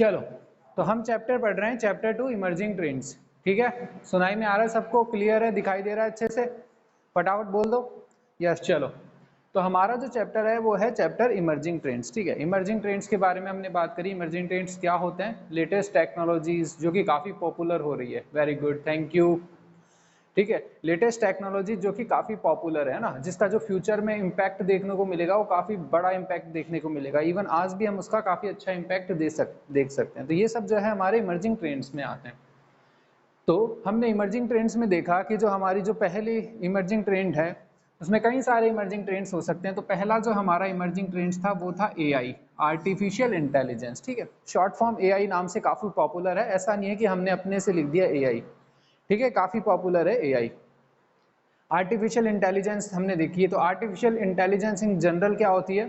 चलो, तो हम चैप्टर पढ़ रहे हैं चैप्टर 2 इमर्जिंग ट्रेंड्स। ठीक है, सुनाई में आ रहा है सबको? क्लियर है? दिखाई दे रहा है अच्छे से? फटाफट बोल दो यस। चलो, तो हमारा जो चैप्टर है वो है चैप्टर इमर्जिंग ट्रेंड्स। ठीक है, इमर्जिंग ट्रेंड्स के बारे में हमने बात करी। इमर्जिंग ट्रेंड्स क्या होते हैं? लेटेस्ट टेक्नोलॉजीज जो कि काफ़ी पॉपुलर हो रही है। Very good, thank you. ठीक है, लेटेस्ट टेक्नोलॉजी जो कि काफ़ी पॉपुलर है ना, जिसका जो फ्यूचर में इम्पैक्ट देखने को मिलेगा वो काफ़ी बड़ा इम्पैक्ट देखने को मिलेगा। इवन आज भी हम उसका काफ़ी अच्छा इम्पैक्ट देख सकते हैं। तो ये सब जो है हमारे इमर्जिंग ट्रेंड्स में आते हैं। तो हमने इमर्जिंग ट्रेंड्स में देखा कि जो हमारी जो पहली इमर्जिंग ट्रेंड है उसमें कई सारे इमर्जिंग ट्रेंड्स हो सकते हैं। तो पहला जो हमारा इमर्जिंग ट्रेंड्स था वो था एआई, आर्टिफिशियल इंटेलिजेंस। ठीक है, शॉर्ट फॉर्म एआई नाम से काफ़ी पॉपुलर है। ऐसा नहीं है कि हमने अपने से लिख दिया एआई। ठीक है, काफ़ी पॉपुलर है एआई। आर्टिफिशियल इंटेलिजेंस हमने देखी है। तो आर्टिफिशियल इंटेलिजेंस इन जनरल क्या होती है?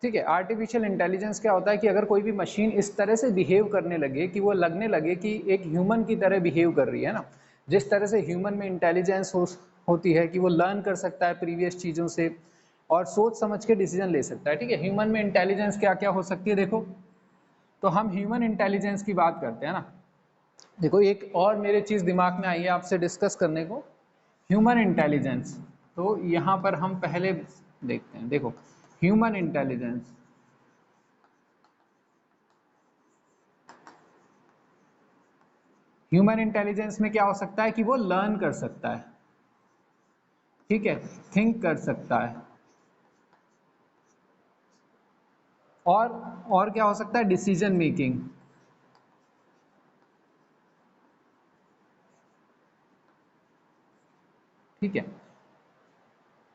ठीक है, आर्टिफिशियल इंटेलिजेंस क्या होता है कि अगर कोई भी मशीन इस तरह से बिहेव करने लगे कि वो लगने लगे कि एक ह्यूमन की तरह बिहेव कर रही है ना, जिस तरह से ह्यूमन में इंटेलिजेंस होती है कि वो लर्न कर सकता है प्रीवियस चीज़ों से और सोच समझ के डिसीजन ले सकता है। ठीक है, ह्यूमन में इंटेलिजेंस क्या क्या हो सकती है देखो। तो हम ह्यूमन इंटेलिजेंस की बात करते हैं ना। देखो, एक और मेरे चीज़ दिमाग में आई है आपसे डिस्कस करने को, ह्यूमन इंटेलिजेंस। तो यहाँ पर हम पहले देखते हैं। देखो, ह्यूमन इंटेलिजेंस, ह्यूमन इंटेलिजेंस में क्या हो सकता है कि वो लर्न कर सकता है। ठीक है, थिंक कर सकता है और क्या हो सकता है? Decision making. ठीक है,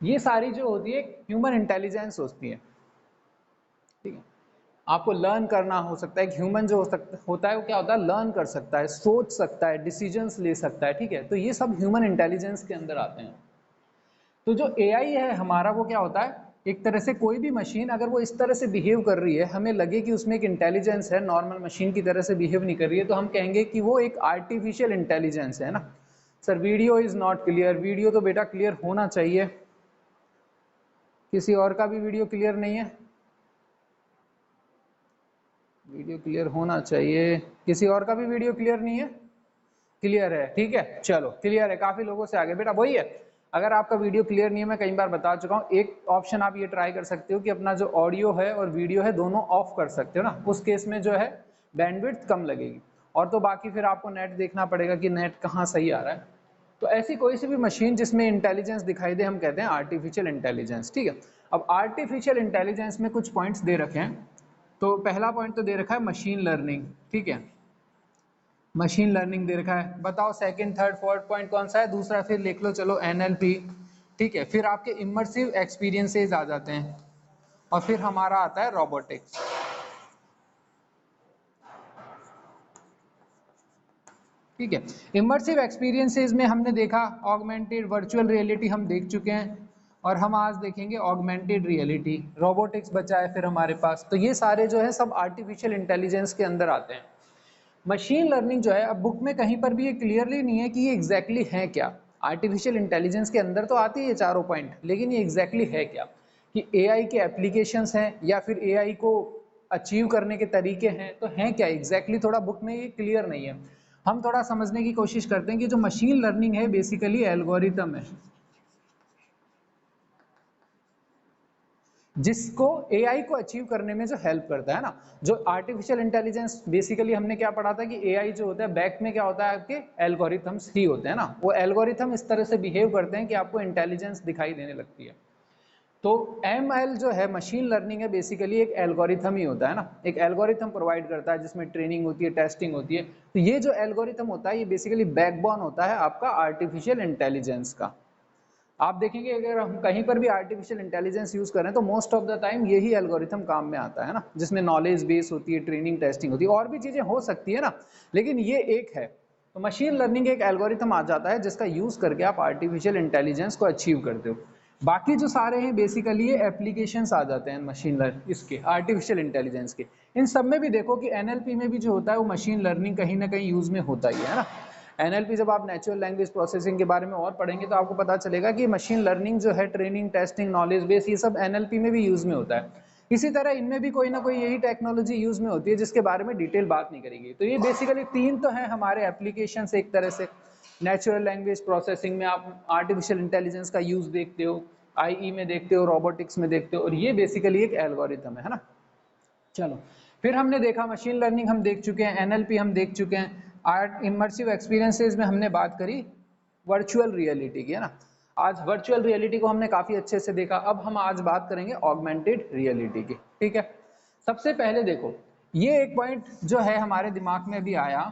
ये सारी जो होती है ह्यूमन इंटेलिजेंस होती है। ठीक है, आपको लर्न करना हो सकता है। ह्यूमन जो होता है वो क्या होता है? लर्न कर सकता है, सोच सकता है, डिसीजंस ले सकता है। ठीक है, तो ये सब ह्यूमन इंटेलिजेंस के अंदर आते हैं। तो जो एआई है हमारा वो क्या होता है? एक तरह से कोई भी मशीन अगर वो इस तरह से बिहेव कर रही है, हमें लगे कि उसमें एक इंटेलिजेंस है, नॉर्मल मशीन की तरह से बिहेव नहीं कर रही है, तो हम कहेंगे कि वो एक आर्टिफिशियल इंटेलिजेंस है ना। Sir video is not clear. Video तो बेटा क्लियर होना चाहिए। किसी और का भी वीडियो क्लियर नहीं है? वीडियो क्लियर होना चाहिए। किसी और का भी वीडियो क्लियर नहीं है? क्लियर है? ठीक है, चलो क्लियर है। काफी लोगों से आगे बेटा वही है। अगर आपका वीडियो क्लियर नहीं है, मैं कई बार बता चुका हूँ, एक ऑप्शन आप ये ट्राई कर सकते हो कि अपना जो ऑडियो है और वीडियो है दोनों ऑफ कर सकते हो ना। उस केस में जो है बैंडविड्थ कम लगेगी। और तो बाकी फिर आपको नेट देखना पड़ेगा कि नेट कहाँ सही आ रहा है। तो ऐसी कोई सी भी मशीन जिसमें इंटेलिजेंस दिखाई दे हम कहते हैं आर्टिफिशियल इंटेलिजेंस। ठीक है, अब आर्टिफिशियल इंटेलिजेंस में कुछ पॉइंट्स दे रखे हैं। तो पहला पॉइंट तो दे रखा है मशीन लर्निंग। ठीक है, मशीन लर्निंग दे रखा है। बताओ सेकंड थर्ड फोर्थ पॉइंट कौन सा है? दूसरा फिर लिख लो, चलो एनएलपी। ठीक है, फिर आपके इमर्सिव एक्सपीरियंसेस आ जाते हैं और फिर हमारा आता है रोबोटिक्स। ठीक है, इमर्सिव एक्सपीरियंसेस में हमने देखा ऑगमेंटेड वर्चुअल रियलिटी हम देख चुके हैं और हम आज देखेंगे ऑगमेंटेड रियलिटी। रोबोटिक्स बचा है फिर हमारे पास। तो ये सारे जो है सब आर्टिफिशियल इंटेलिजेंस के अंदर आते हैं। मशीन लर्निंग जो है, अब बुक में कहीं पर भी ये क्लियरली नहीं है कि ये एग्जैक्टली है क्या। आर्टिफिशियल इंटेलिजेंस के अंदर तो आती है ये चारों पॉइंट, लेकिन ये एग्जैक्टली है क्या? कि एआई के एप्लीकेशंस हैं या फिर एआई को अचीव करने के तरीके हैं, तो हैं क्या एग्जैक्टली? थोड़ा बुक में ये क्लियर नहीं है। हम थोड़ा समझने की कोशिश करते हैं कि जो मशीन लर्निंग है बेसिकली एल्गोरिथम है जिसको एआई को अचीव करने में जो हेल्प करता है ना। जो आर्टिफिशियल इंटेलिजेंस बेसिकली हमने क्या पढ़ा था कि एआई जो होता है बैक में क्या होता है? आपके एल्गोरिथम्स ही होते हैं ना। वो एल्गोरिथम इस तरह से बिहेव करते हैं कि आपको इंटेलिजेंस दिखाई देने लगती है। तो एमएल जो है मशीन लर्निंग है बेसिकली एक एल्गोरिथम ही होता है ना। एक एल्गोरिथम प्रोवाइड करता है जिसमें ट्रेनिंग होती है, टेस्टिंग होती है। तो ये जो एल्गोरिथम होता है ये बेसिकली बैकबोन होता है आपका आर्टिफिशियल इंटेलिजेंस का। आप देखेंगे अगर हम कहीं पर भी आर्टिफिशियल इंटेलिजेंस यूज करें तो मोस्ट ऑफ द टाइम यही एल्गोरिथम काम में आता है ना, जिसमें नॉलेज बेस होती है, ट्रेनिंग टेस्टिंग होती है, और भी चीजें हो सकती है ना, लेकिन ये एक है। तो मशीन लर्निंग एक एल्गोरिथम आ जाता है जिसका यूज करके आप आर्टिफिशियल इंटेलिजेंस को अचीव करते हो। बाकी जो सारे हैं बेसिकली ये एप्लीकेशंस आ जाते हैं मशीन लर्निंग इसके आर्टिफिशियल इंटेलिजेंस के। इन सब में भी देखो कि एनएलपी में भी जो होता है वो मशीन लर्निंग कहीं ना कहीं यूज में होता ही है ना। एनएलपी जब आप नेचुरल लैंग्वेज प्रोसेसिंग के बारे में और पढ़ेंगे तो आपको पता चलेगा कि मशीन लर्निंग जो है ट्रेनिंग टेस्टिंग नॉलेज बेस ये सब एनएलपी में भी यूज में होता है। इसी तरह इनमें भी कोई ना कोई यही टेक्नोलॉजी यूज में होती है जिसके बारे में डिटेल बात नहीं करेंगे। तो ये बेसिकली 3 तो हैं हमारे एप्लीकेशंस। एक तरह से नेचुरल लैंग्वेज प्रोसेसिंग में आप आर्टिफिशियल इंटेलिजेंस का यूज देखते हो, आईई में देखते हो, रोबोटिक्स में देखते हो, और ये बेसिकली एक एल्गोरिथम है ना। चलो, फिर हमने देखा मशीन लर्निंग हम देख चुके हैं, एनएलपी हम देख चुके हैं, आर्ट इमर्सिव एक्सपीरियंसेस में हमने बात करी वर्चुअल रियलिटी की, है ना। आज वर्चुअल रियलिटी को हमने काफी अच्छे से देखा। अब हम आज बात करेंगे ऑगमेंटेड रियलिटी की, ठीक है। सबसे पहले देखो, ये एक पॉइंट जो है हमारे दिमाग में भी आया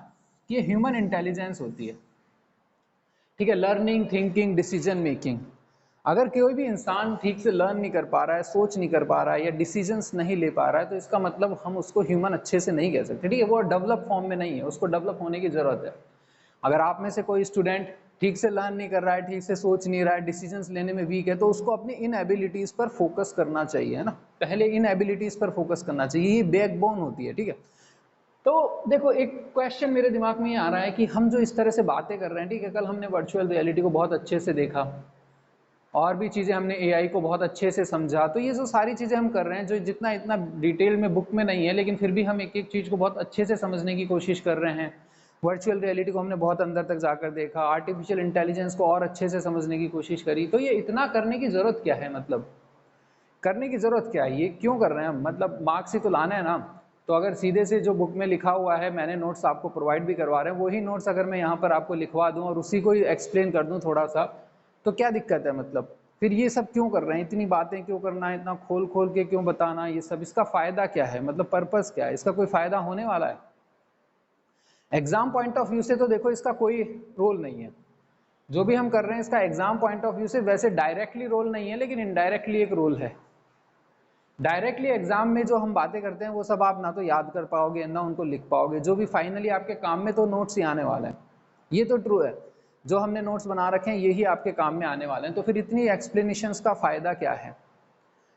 कि ह्यूमन इंटेलिजेंस होती है, ठीक है, लर्निंग, थिंकिंग, डिसीजन मेकिंग। अगर कोई भी इंसान ठीक से लर्न नहीं कर पा रहा है, सोच नहीं कर पा रहा है, या डिसीजंस नहीं ले पा रहा है, तो इसका मतलब हम उसको ह्यूमन अच्छे से नहीं कह सकते, ठीक है। वो डेवलप फॉर्म में नहीं है, उसको डेवलप होने की जरूरत है। अगर आप में से कोई स्टूडेंट ठीक से लर्न नहीं कर रहा है, ठीक से सोच नहीं रहा है, डिसीजंस लेने में वीक है, तो उसको अपनी इन एबिलिटीज पर फोकस करना चाहिए, है ना। पहले इन एबिलिटीज पर फोकस करना चाहिए, ये बैकबोन होती है, ठीक है। तो देखो, एक क्वेश्चन मेरे दिमाग में ये आ रहा है कि हम जो इस तरह से बातें कर रहे हैं, ठीक है, कल हमने वर्चुअल रियलिटी को बहुत अच्छे से देखा, और भी चीज़ें हमने एआई को बहुत अच्छे से समझा। तो ये जो सारी चीज़ें हम कर रहे हैं, जो जितना इतना डिटेल में बुक में नहीं है, लेकिन फिर भी हम एक एक चीज़ को बहुत अच्छे से समझने की कोशिश कर रहे हैं। वर्चुअल रियलिटी को हमने बहुत अंदर तक जाकर देखा, आर्टिफिशियल इंटेलिजेंस को और अच्छे से समझने की कोशिश करी। तो ये इतना करने की ज़रूरत क्या है, मतलब करने की ज़रूरत क्या है, ये क्यों कर रहे हैं हम? मतलब मार्क्स ही तो लाना है ना। तो अगर सीधे से जो बुक में लिखा हुआ है, मैंने नोट्स आपको प्रोवाइड भी करवा रहे हैं, वही नोट्स अगर मैं यहाँ पर आपको लिखवा दूँ और उसी को ही एक्सप्लेन कर दूँ थोड़ा सा, तो क्या दिक्कत है? मतलब फिर ये सब क्यों कर रहे हैं, इतनी बातें क्यों करना है, इतना खोल खोल के क्यों बताना, ये सब इसका फ़ायदा क्या है, मतलब पर्पस क्या है, इसका कोई फ़ायदा होने वाला है? एग्जाम पॉइंट ऑफ व्यू से तो देखो इसका कोई रोल नहीं है, जो भी हम कर रहे हैं इसका एग्जाम पॉइंट ऑफ व्यू से वैसे डायरेक्टली रोल नहीं है, लेकिन इनडायरेक्टली एक रोल है। डायरेक्टली एग्जाम में जो हम बातें करते हैं वो सब आप ना तो याद कर पाओगे, ना उनको लिख पाओगे, जो भी फाइनली आपके काम में तो नोट्स ही आने वाले हैं। ये तो ट्रू है, जो हमने नोट्स बना रखे हैं यही आपके काम में आने वाले हैं। तो फिर इतनी एक्सप्लेनेशंस का फायदा क्या है?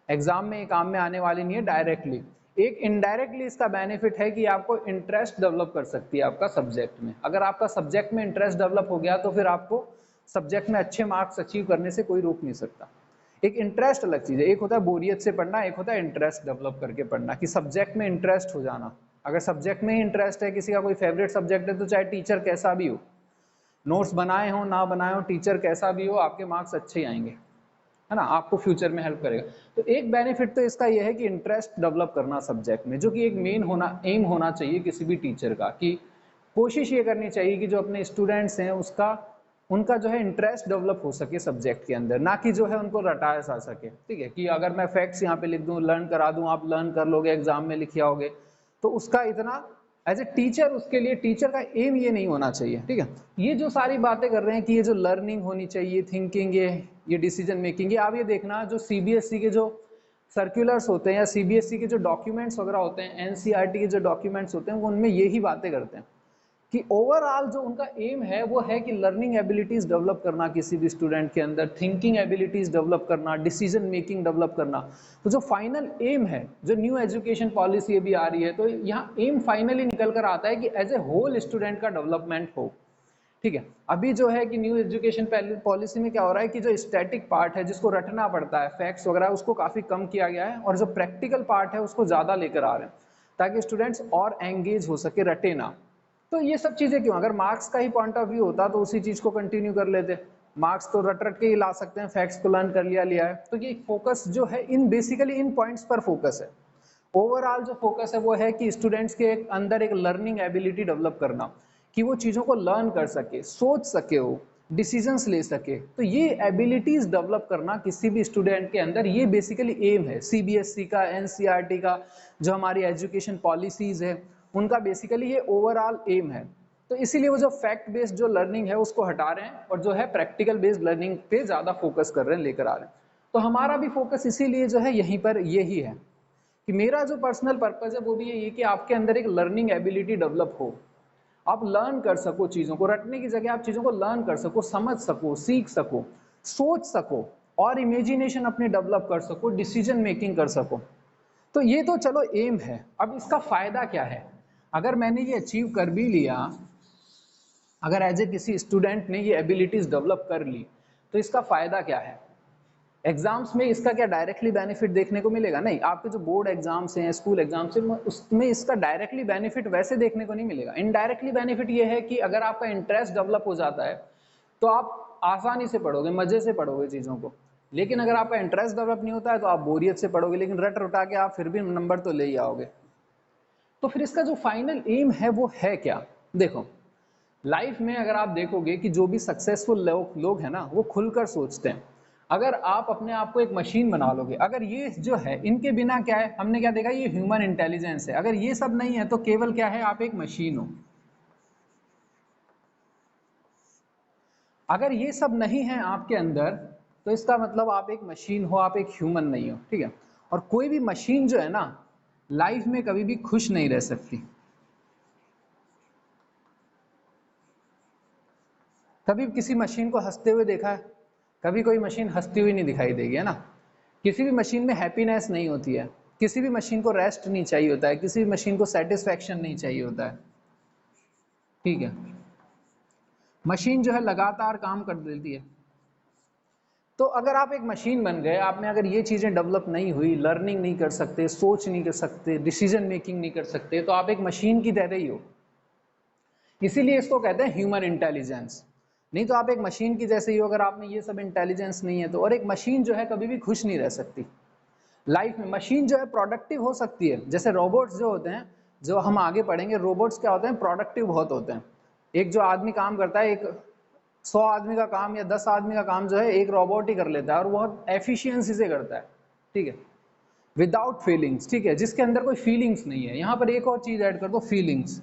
एग्जाम में ये काम में आने वाली नहीं है डायरेक्टली। एक इनडायरेक्टली इसका बेनिफिट है कि आपको इंटरेस्ट डेवलप कर सकती है आपका सब्जेक्ट में। अगर आपका सब्जेक्ट में इंटरेस्ट डेवलप हो गया तो फिर आपको सब्जेक्ट में अच्छे मार्क्स अचीव करने से कोई रोक नहीं सकता। एक इंटरेस्ट अलग चीज़ है, एक होता है बोरियत से पढ़ना, एक होता है इंटरेस्ट डेवलप करके पढ़ना, कि सब्जेक्ट में इंटरेस्ट हो जाना। अगर सब्जेक्ट में ही इंटरेस्ट है, किसी का कोई फेवरेट सब्जेक्ट है, तो चाहे टीचर कैसा भी हो, नोट्स बनाए हो ना बनाए हो, टीचर कैसा भी हो, आपके मार्क्स अच्छे ही आएंगे, है ना, आपको फ्यूचर में हेल्प करेगा। तो एक बेनिफिट तो इसका यह है कि इंटरेस्ट डेवलप करना सब्जेक्ट में, जो कि एक मेन एम होना चाहिए किसी भी टीचर का, कि कोशिश ये करनी चाहिए कि जो अपने स्टूडेंट्स हैं उनका जो है इंटरेस्ट डेवलप हो सके सब्जेक्ट के अंदर, ना कि जो है उनको रटाया जा सके, ठीक है। कि अगर मैं फैक्ट्स यहाँ पे लिख दूँ, लर्न करा दूँ, आप लर्न कर लोगे, एग्जाम में लिख आओगे, तो उसका इतना एज ए टीचर, उसके लिए टीचर का एम ये नहीं होना चाहिए, ठीक है। ये जो सारी बातें कर रहे हैं कि ये जो लर्निंग होनी चाहिए, थिंकिंग, ये डिसीजन मेकिंग, ये आप ये देखना, जो सीबीएसई के जो सर्कुलर्स होते हैं या सीबीएसई के जो डॉक्यूमेंट्स वगैरह होते हैं, एनसीईआरटी के जो डॉक्यूमेंट्स होते हैं, वो उनमें यही बातें करते हैं कि ओवरऑल जो उनका एम है वो है कि लर्निंग एबिलिटीज डेवलप करना किसी भी स्टूडेंट के अंदर, थिंकिंग एबिलिटीज डेवलप करना, डिसीजन मेकिंग डेवलप करना। तो जो फाइनल एम है, जो न्यू एजुकेशन पॉलिसी अभी आ रही है, तो यहाँ एम फाइनली निकल कर आता है कि एज ए होल स्टूडेंट का डेवलपमेंट हो, ठीक है। अभी जो है कि न्यू एजुकेशन पॉलिसी में क्या हो रहा है कि जो स्टैटिक पार्ट है जिसको रटना पड़ता है, फैक्ट्स वगैरह, उसको काफ़ी कम किया गया है, और जो प्रैक्टिकल पार्ट है उसको ज़्यादा लेकर आ रहे हैं, ताकि स्टूडेंट्स और एंगेज हो सके, रटे ना। तो ये सब चीज़ें क्यों? अगर मार्क्स का ही पॉइंट ऑफ व्यू होता तो उसी चीज़ को कंटिन्यू कर लेते। मार्क्स तो रट रट के ही ला सकते हैं, फैक्ट्स को लर्न कर लिया है। तो ये फोकस जो है इन बेसिकली इन पॉइंट्स पर फोकस है। ओवरऑल जो फोकस है वो है कि स्टूडेंट्स के अंदर एक लर्निंग एबिलिटी डेवलप करना, कि वो चीज़ों को लर्न कर सके, सोच सके, वो डिसीजंस ले सके। तो ये एबिलिटीज डेवलप करना किसी भी स्टूडेंट के अंदर, ये बेसिकली एम है सीबीएसई का, एनसीईआरटी का, जो हमारी एजुकेशन पॉलिसीज है उनका बेसिकली ये ओवरऑल एम है। तो इसीलिए वो जो फैक्ट बेस्ड जो लर्निंग है उसको हटा रहे हैं, और जो है प्रैक्टिकल बेस्ड लर्निंग पे ज़्यादा फोकस कर रहे हैं, लेकर आ रहे हैं। तो हमारा भी फोकस इसीलिए जो है यहीं पर यही है, कि मेरा जो पर्सनल पर्पस है वो भी यही है कि आपके अंदर एक लर्निंग एबिलिटी डेवलप हो, आप लर्न कर सको चीज़ों को, रटने की जगह आप चीज़ों को लर्न कर सको, समझ सको, सीख सको, सोच सको, और इमेजिनेशन अपनी डेवलप कर सको, डिसीजन मेकिंग कर सको। तो ये तो चलो एम है। अब इसका फ़ायदा क्या है? अगर मैंने ये अचीव कर भी लिया, अगर एज ए किसी स्टूडेंट ने ये एबिलिटीज़ डेवलप कर ली, तो इसका फ़ायदा क्या है? एग्जाम्स में इसका क्या डायरेक्टली बेनिफिट देखने को मिलेगा? नहीं, आपके जो बोर्ड एग्जाम्स हैं, स्कूल एग्जाम्स हैं, उसमें इसका डायरेक्टली बेनिफिट वैसे देखने को नहीं मिलेगा। इनडायरेक्टली बेनिफिट ये है कि अगर आपका इंटरेस्ट डेवलप हो जाता है तो आप आसानी से पढ़ोगे, मजे से पढ़ोगे चीज़ों को। लेकिन अगर आपका इंटरेस्ट डेवलप नहीं होता है तो आप बोरियत से पढ़ोगे, लेकिन रट रटा के आप फिर भी नंबर तो ले ही आओगे। तो फिर इसका जो फाइनल एम है वो है क्या? देखो, लाइफ में अगर आप देखोगे कि जो भी सक्सेसफुल लोग हैं ना, वो खुलकर सोचते हैं। अगर आप अपने आप को एक मशीन बना लोगे, अगर ये जो है इनके बिना क्या है, हमने क्या देखा, ये ह्यूमन इंटेलिजेंस है, अगर ये सब नहीं है तो केवल क्या है, आप एक मशीन हो। अगर ये सब नहीं है आपके अंदर तो इसका मतलब आप एक मशीन हो, आप एक ह्यूमन नहीं हो, ठीक है। और कोई भी मशीन जो है ना, लाइफ में कभी भी खुश नहीं रह सकती। कभी किसी मशीन को हंसते हुए देखा है? कभी कोई मशीन हंसती हुई नहीं दिखाई देगी, है ना। किसी भी मशीन में हैप्पीनेस नहीं होती है, किसी भी मशीन को रेस्ट नहीं चाहिए होता है, किसी भी मशीन को सेटिस्फैक्शन नहीं चाहिए होता है, ठीक है। मशीन जो है लगातार काम कर देती है। तो अगर आप एक मशीन बन गए, आप में अगर ये चीज़ें डेवलप नहीं हुई, लर्निंग नहीं कर सकते, सोच नहीं कर सकते, डिसीजन मेकिंग नहीं कर सकते, तो आप एक मशीन की तरह ही हो। इसीलिए इसको कहते हैं ह्यूमन इंटेलिजेंस। नहीं तो आप एक मशीन की जैसे ही हो, अगर आप में ये सब इंटेलिजेंस नहीं है तो। और एक मशीन जो है कभी भी खुश नहीं रह सकती लाइफ में। मशीन जो है प्रोडक्टिव हो सकती है, जैसे रोबोट्स जो होते हैं, जो हम आगे पढ़ेंगे, रोबोट्स क्या होते हैं, प्रोडक्टिव बहुत होते हैं। एक जो आदमी काम करता है, एक 100 आदमी का काम या 10 आदमी का काम जो है एक रोबोट ही कर लेता है, और बहुत एफिशिएंसी से करता है, ठीक है, विदाउट फीलिंग्स, ठीक है, जिसके अंदर कोई फीलिंग्स नहीं है। यहां पर एक और चीज ऐड कर दो, फीलिंग्स,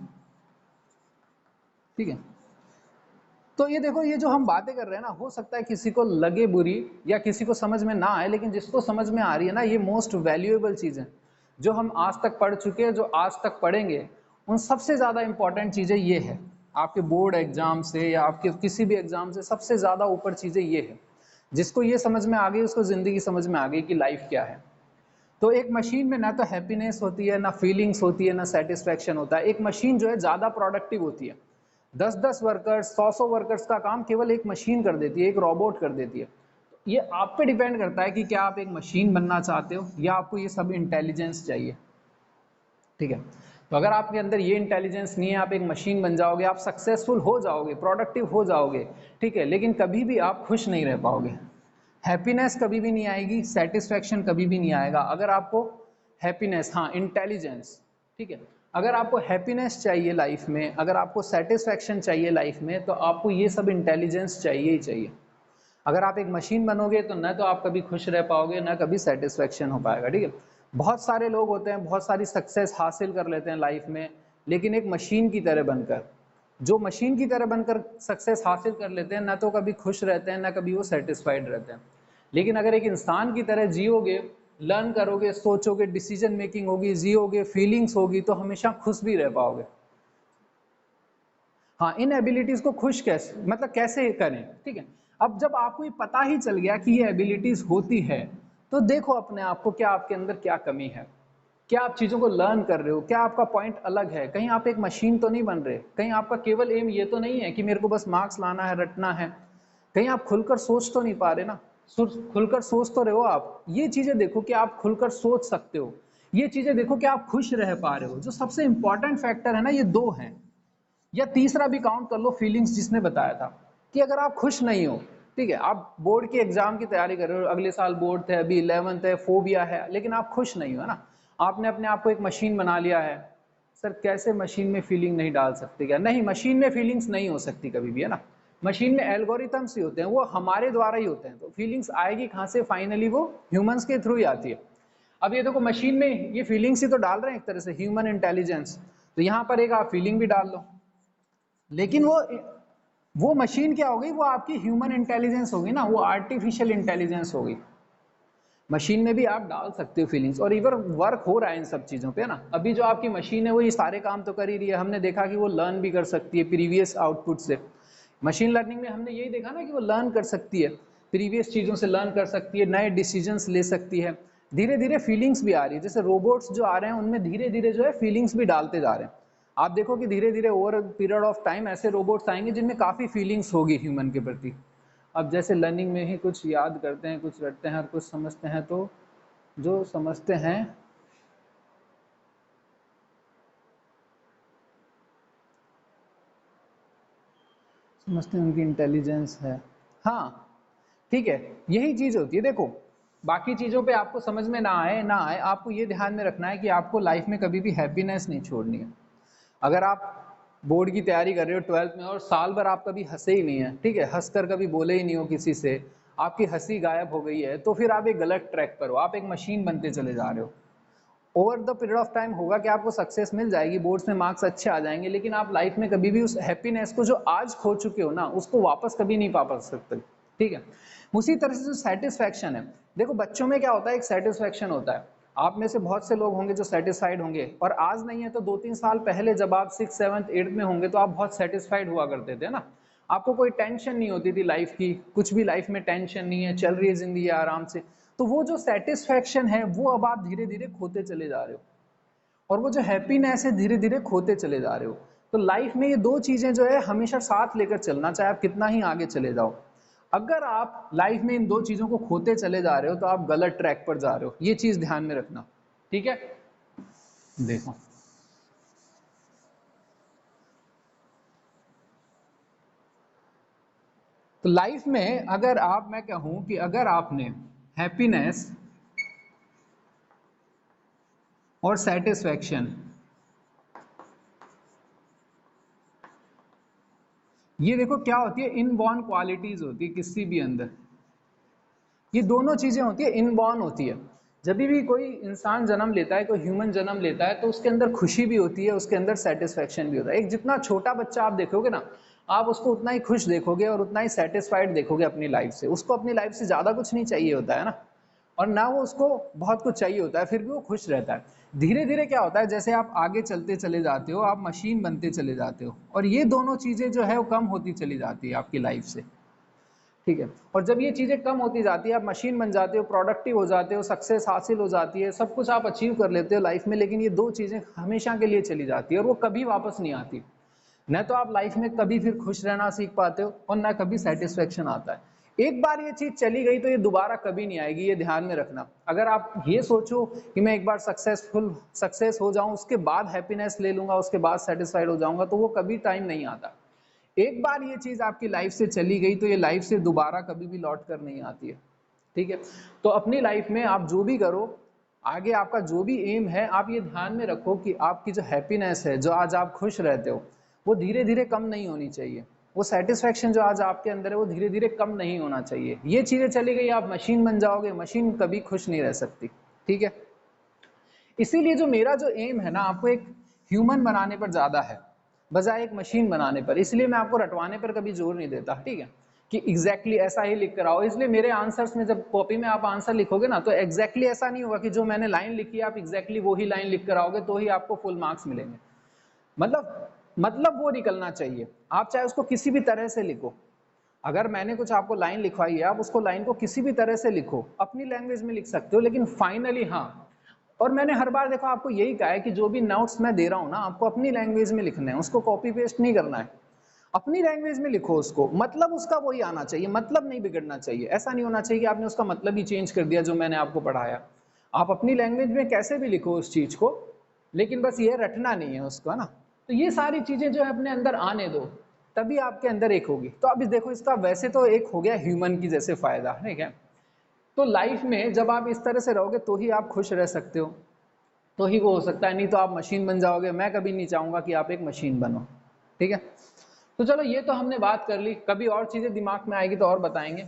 ठीक है। तो ये देखो, ये जो हम बातें कर रहे हैं ना, हो सकता है किसी को लगे बुरी या किसी को समझ में ना आए, लेकिन जिसको समझ में आ रही है ना, ये मोस्ट वैल्यूएबल चीज़ है जो हम आज तक पढ़ चुके हैं, जो आज तक पढ़ेंगे। उन सबसे ज़्यादा इंपॉर्टेंट चीज़ें ये है, आपके बोर्ड एग्जाम से या आपके किसी भी एग्जाम से सबसे ज़्यादा ऊपर चीज़ें ये है। जिसको ये समझ में आ गई, उसको ज़िंदगी समझ में आ गई कि लाइफ क्या है। तो एक मशीन में ना तो हैप्पीनेस होती है, ना फीलिंग्स होती है, ना सेटिस्फैक्शन होता है। एक मशीन जो है ज़्यादा प्रोडक्टिव होती है। 10-10 वर्कर्स, 100-100 वर्कर्स का काम केवल एक मशीन कर देती है, एक रोबोट कर देती है। ये आप पे डिपेंड करता है कि क्या आप एक मशीन बनना चाहते हो या आपको ये सब इंटेलिजेंस चाहिए, ठीक है। तो अगर आपके अंदर ये इंटेलिजेंस नहीं है, आप एक मशीन बन जाओगे, आप सक्सेसफुल हो जाओगे, प्रोडक्टिव हो जाओगे, ठीक है, लेकिन कभी भी आप खुश नहीं रह पाओगे। हैप्पीनेस कभी भी नहीं आएगी, सेटिस्फैक्शन कभी भी नहीं आएगा। अगर आपको हैप्पीनेस, हाँ, इंटेलिजेंस, ठीक है, अगर आपको हैप्पीनेस चाहिए लाइफ में, अगर आपको सेटिस्फैक्शन चाहिए लाइफ में, तो आपको ये सब इंटेलिजेंस चाहिए ही चाहिए। अगर आप एक मशीन बनोगे तो न तो आप कभी खुश रह पाओगे, ना कभी सेटिस्फैक्शन हो पाएगा, ठीक है। बहुत सारे लोग होते हैं, बहुत सारी सक्सेस हासिल कर लेते हैं लाइफ में, लेकिन एक मशीन की तरह बनकर, जो मशीन की तरह बनकर सक्सेस हासिल कर लेते हैं, ना तो कभी खुश रहते हैं, ना कभी वो सेटिस्फाइड रहते हैं। लेकिन अगर एक इंसान की तरह जियोगे, लर्न करोगे, सोचोगे, डिसीजन मेकिंग होगी, जियोगे, फीलिंग्स होगी, तो हमेशा खुश भी रह पाओगे। हाँ, इन एबिलिटीज को खुश कैसे, मतलब कैसे करें, ठीक है। अब जब आपको ये पता ही चल गया कि ये एबिलिटीज होती है, तो देखो अपने आप को, क्या आपके अंदर क्या कमी है, क्या आप चीज़ों को लर्न कर रहे हो, क्या आपका पॉइंट अलग है, कहीं आप एक मशीन तो नहीं बन रहे, कहीं आपका केवल एम ये तो नहीं है कि मेरे को बस मार्क्स लाना है, रटना है, कहीं आप खुलकर सोच तो नहीं पा रहे ना। खुलकर सोच तो रहे हो आप, ये चीज़ें देखो कि आप खुलकर सोच सकते हो, ये चीज़ें देखो कि आप खुश रह पा रहे हो। जो सबसे इंपॉर्टेंट फैक्टर है ना, ये दो हैं, या तीसरा भी काउंट कर लो, फीलिंग्स, जिसने बताया था कि अगर आप खुश नहीं हो, ठीक है, आप बोर्ड के एग्जाम की तैयारी कर रहे हो, अगले साल बोर्ड थे, अभी 11th है, फोबिया है, लेकिन आप खुश नहीं हो ना, आपने अपने आप को एक मशीन बना लिया है। सर कैसे मशीन में फीलिंग नहीं डाल सकते क्या? नहीं, मशीन में फीलिंग्स नहीं हो सकती कभी भी, है ना। मशीन में एल्गोरिथम्स ही होते हैं, वो हमारे द्वारा ही होते हैं, तो फीलिंग्स आएगी कहाँ से? फाइनली वो ह्यूमंस के थ्रू ही आती है। अब ये देखो, मशीन में ये फीलिंग्स ही तो डाल रहे हैं एक तरह से, ह्यूमन इंटेलिजेंस, तो यहाँ पर एक आप फीलिंग भी डाल लो, लेकिन वो मशीन क्या होगी, वो आपकी ह्यूमन इंटेलिजेंस होगी ना, वो आर्टिफिशियल इंटेलिजेंस होगी। मशीन में भी आप डाल सकते हो फीलिंग्स, और इवन वर्क हो रहा है इन सब चीज़ों पे ना। अभी जो आपकी मशीन है वो ये सारे काम तो कर ही रही है, हमने देखा कि वो लर्न भी कर सकती है प्रीवियस आउटपुट से। मशीन लर्निंग में हमने यही देखा ना कि वो लर्न कर सकती है, प्रीवियस चीज़ों से लर्न कर सकती है, नए डिसीजंस ले सकती है। धीरे धीरे फीलिंग्स भी आ रही है, जैसे रोबोट्स जो आ रहे हैं उनमें धीरे धीरे जो है फीलिंग्स भी डालते जा रहे हैं। आप देखो कि धीरे धीरे ओवर पीरियड ऑफ टाइम ऐसे रोबोट्स आएंगे जिनमें काफ़ी फीलिंग्स होगी ह्यूमन के प्रति। अब जैसे लर्निंग में ही कुछ याद करते हैं, कुछ रटते हैं और कुछ समझते हैं, तो जो समझते हैं उनकी इंटेलिजेंस है। हाँ ठीक है, यही चीज होती है। देखो बाकी चीजों पे आपको समझ में ना आए, आपको ये ध्यान में रखना है कि आपको लाइफ में कभी भी हैप्पीनेस नहीं छोड़नी है। अगर आप बोर्ड की तैयारी कर रहे हो 12th में और साल भर आप कभी हंसे ही नहीं है, ठीक है, हंसकर कभी बोले ही नहीं हो किसी से, आपकी हंसी गायब हो गई है, तो फिर आप एक गलत ट्रैक पर हो, आप एक मशीन बनते चले जा रहे हो। Over the period of time होगा कि आपको सक्सेस मिल जाएगी, बोर्ड्स में मार्क्स अच्छे आ जाएंगे, लेकिन आप लाइफ में कभी भी उस हैप्पीनेस को जो आज खो चुके हो ना, उसको वापस कभी नहीं पा सकते। ठीक है, उसी तरह से जो सेटिस्फैक्शन है, देखो बच्चों में क्या होता है, एक सेटिस्फैक्शन होता है। आप में से बहुत से लोग होंगे जो सेटिस्फाइड होंगे, और आज नहीं है तो 2-3 साल पहले जब आप 6th 7th 8th में होंगे तो आप बहुत सेटिस्फाइड हुआ करते थे ना। आपको कोई टेंशन नहीं होती थी लाइफ की, कुछ भी लाइफ में टेंशन नहीं है, चल रही है जिंदगी आराम से। तो वो जो सेटिस्फैक्शन है वो अब आप धीरे धीरे खोते चले जा रहे हो, और वो जो हैप्पीनेस है धीरे धीरे खोते चले जा रहे हो। तो लाइफ में ये दो चीजें जो है हमेशा साथ लेकर चलना, चाहे आप कितना ही आगे चले जाओ। अगर आप लाइफ में इन दो चीजों को खोते चले जा रहे हो तो आप गलत ट्रैक पर जा रहे हो, ये चीज ध्यान में रखना। ठीक है, देखो तो लाइफ में अगर आप, मैं कहूं कि अगर आपने हैप्पीनेस और सेटिस्फैक्शन, ये देखो क्या होती है, इनबॉर्न क्वालिटीज होती है किसी भी अंदर। ये दोनों चीजें होती है, इनबॉर्न होती है। जब भी कोई इंसान जन्म लेता है, कोई ह्यूमन जन्म लेता है, तो उसके अंदर खुशी भी होती है, उसके अंदर सेटिस्फैक्शन भी होता है। एक जितना छोटा बच्चा आप देखोगे ना, आप उसको उतना ही खुश देखोगे और उतना ही सेटिस्फाइड देखोगे अपनी लाइफ से। उसको अपनी लाइफ से ज्यादा कुछ नहीं चाहिए होता है ना, और ना वो उसको बहुत कुछ चाहिए होता है, फिर भी वो खुश रहता है। धीरे धीरे क्या होता है, जैसे आप आगे चलते चले जाते हो, आप मशीन बनते चले जाते हो, और ये दोनों चीजें जो है वो कम होती चली जाती है आपकी लाइफ से। ठीक है, और जब ये चीजें कम होती जाती है, आप मशीन बन जाते हो, प्रोडक्टिव हो जाते हो, सक्सेस हासिल हो जाती है, सब कुछ आप अचीव कर लेते हो लाइफ में, लेकिन ये दो चीजें हमेशा के लिए चली जाती है और वो कभी वापस नहीं आती। न तो आप लाइफ में कभी फिर खुश रहना सीख पाते हो, और ना कभी सेटिस्फेक्शन आता है। एक बार ये चीज चली गई तो ये दोबारा कभी नहीं आएगी, ये ध्यान में रखना। अगर आप ये सोचो कि मैं एक बार सक्सेस हो जाऊं, उसके बाद हैप्पीनेस ले लूंगा, उसके बाद सेटिस्फाइड हो जाऊंगा, तो वो कभी टाइम नहीं आता। एक बार ये चीज आपकी लाइफ से चली गई तो ये लाइफ से दोबारा कभी भी लौट कर नहीं आती है। ठीक है, तो अपनी लाइफ में आप जो भी करो, आगे आपका जो भी एम है, आप ये ध्यान में रखो कि आपकी जो हैप्पीनेस है, जो आज आप खुश रहते हो, वो धीरे धीरे कम नहीं होनी चाहिए। वो सेटिस्फैक्शन जो आज आपके अंदर है वो धीरे धीरे कम नहीं होना चाहिए। ये चीजें चली गई, आप मशीन बन जाओगे, मशीन कभी खुश नहीं रह सकती। ठीक है, इसीलिए जो मेरा जो एम है ना, आपको एक ह्यूमन बनाने पर ज्यादा है बजाय एक मशीन बनाने पर। इसलिए मैं आपको रटवाने पर कभी जोर नहीं देता, ठीक है, कि एग्जैक्टली ऐसा ही लिख कर आओ। इसलिए मेरे आंसर्स में जब कॉपी में आप आंसर लिखोगे ना, तो एग्जैक्टली ऐसा नहीं होगा कि जो मैंने लाइन लिखी है आप एग्जैक्टली वो ही लाइन लिख कर आओगे तो ही आपको फुल मार्क्स मिलेंगे। मतलब वो निकलना चाहिए। आप चाहे उसको किसी भी तरह से लिखो, अगर मैंने कुछ आपको लाइन लिखवाई है, आप उसको लाइन को किसी भी तरह से लिखो, अपनी लैंग्वेज में लिख सकते हो, लेकिन फाइनली हाँ, और मैंने हर बार देखो आपको यही कहा है कि जो भी नोट्स मैं दे रहा हूं ना, आपको अपनी लैंग्वेज में लिखने हैं, उसको कॉपी पेस्ट नहीं करना है। अपनी लैंग्वेज में लिखो उसको, मतलब उसका वही आना चाहिए, मतलब नहीं बिगड़ना चाहिए। ऐसा नहीं होना चाहिए कि आपने उसका मतलब ही चेंज कर दिया जो मैंने आपको पढ़ाया। आप अपनी लैंग्वेज में कैसे भी लिखो उस चीज को, लेकिन बस ये रटना नहीं है उसको, है ना। तो ये सारी चीजें जो है अपने अंदर आने दो, तभी आपके अंदर एक होगी। तो अब देखो, इसका वैसे तो एक हो गया ह्यूमन की जैसे फायदा, ठीक है। तो लाइफ में जब आप इस तरह से रहोगे तो ही आप खुश रह सकते हो, तो ही वो हो सकता है, नहीं तो आप मशीन बन जाओगे। मैं कभी नहीं चाहूंगा कि आप एक मशीन बनो। ठीक है, तो चलो ये तो हमने बात कर ली, कभी और चीजें दिमाग में आएगी तो और बताएंगे।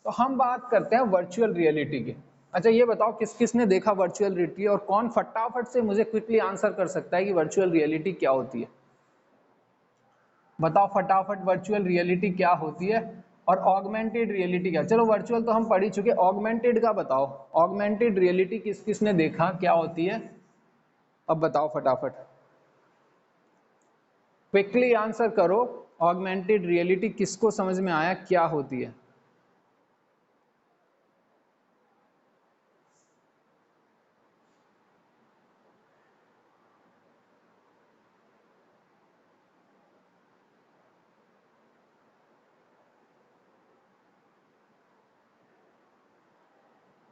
तो हम बात करते हैं वर्चुअल रियलिटी की। अच्छा ये बताओ किस किस ने देखा वर्चुअल रियलिटी, और कौन फटाफट से मुझे क्विकली आंसर कर सकता है कि वर्चुअल रियलिटी क्या होती है। बताओ फटाफट, वर्चुअल रियलिटी क्या होती है और ऑगमेंटेड रियलिटी क्या। चलो वर्चुअल तो हम पढ़ ही चुके, ऑगमेंटेड का बताओ। ऑगमेंटेड रियलिटी किस किस ने देखा, क्या होती है, अब बताओ फटाफट, क्विकली आंसर करो। ऑगमेंटेड रियलिटी किसको समझ में आया क्या होती है।